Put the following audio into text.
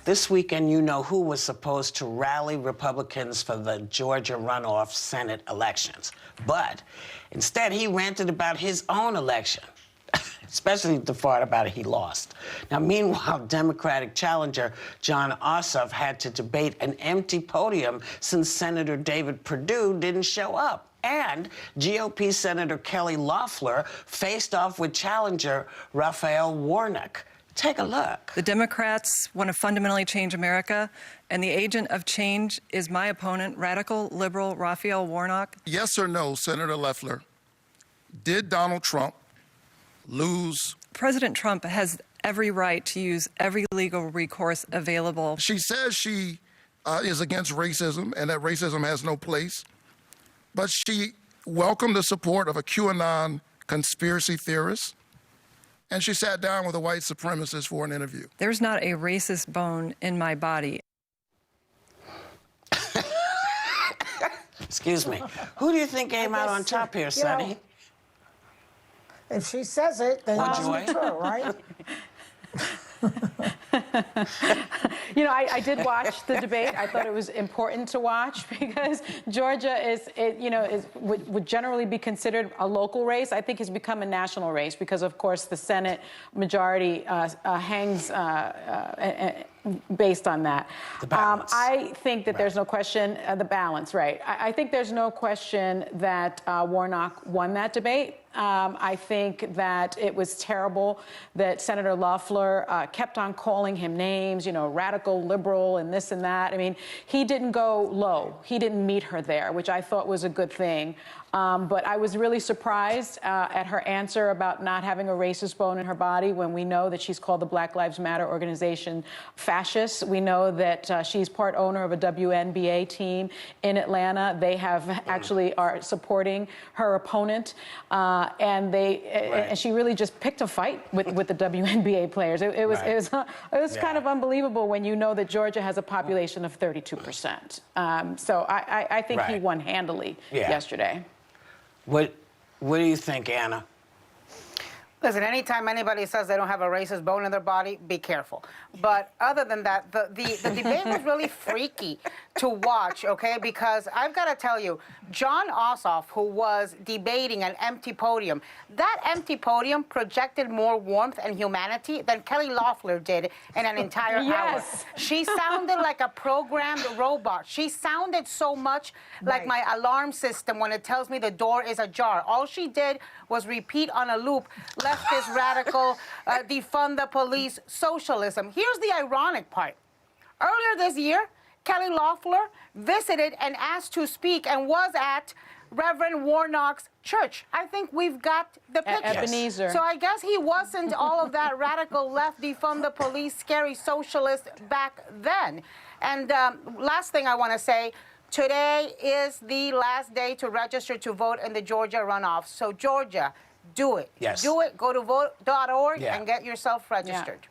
This weekend, you know who was supposed to rally Republicans for the Georgia runoff Senate elections. But instead, he ranted about his own election, especially the part about it he lost. Now, meanwhile, Democratic challenger Jon Ossoff had to debate an empty podium since Senator David Perdue didn't show up. And GOP Senator Kelly Loeffler faced off with challenger Raphael Warnock. Take a look. The Democrats want to fundamentally change America, and the agent of change is my opponent, radical liberal Raphael Warnock. Yes or no, Senator Loeffler, did Donald Trump lose? President Trump has every right to use every legal recourse available. She says she is against racism and that racism has no place, but she welcomed the support of a QAnon conspiracy theorist, and she sat down with a white supremacist for an interview. There's not a racist bone in my body. Excuse me. Who do you think came out on top here, Sonny? If she says it, then it's true, right? You know, I did watch the debate. I thought it was important to watch because Georgia would generally be considered a local race. I think it's become a national race because, of course, the Senate majority hangs based on that. The balance. I think that there's no question, the balance, right. I think there's no question that Warnock won that debate. I think that it was terrible that Senator Loeffler kept on calling him names, you know, radical liberal and this and that. I mean, he didn't go low. He didn't meet her there, which I thought was a good thing. But I was really surprised at her answer about not having a racist bone in her body when we know that she's called the Black Lives Matter organization fascist. We know that she's part owner of a WNBA team in Atlanta. They have actually are supporting her opponent. And she really just picked a fight with the WNBA players. It was kind of unbelievable when you know that Georgia has a population of 32%. So I think he won handily yesterday. What do you think, Anna? Listen, anytime anybody says they don't have a racist bone in their body, be careful. But other than that, the debate was really freaky to watch, okay? Because I've got to tell you, Jon Ossoff, who was debating an empty podium, that empty podium projected more warmth and humanity than Kelly Loeffler did in an entire hour. She sounded like a programmed robot. She sounded so much like my alarm system when it tells me the door is ajar. All she did was repeat on a loop, leftist radical, defund the police, socialism. Here's the ironic part. Earlier this year, Kelly Loeffler visited and asked to speak and was at Reverend Warnock's church. I think we've got the pictures. Ebenezer. So I guess he wasn't all of that radical left, defund the police, scary socialist back then. And last thing I want to say, today is the last day to register to vote in the Georgia runoff. So Georgia, do it. Yes. Do it. Go to vote.org and get yourself registered.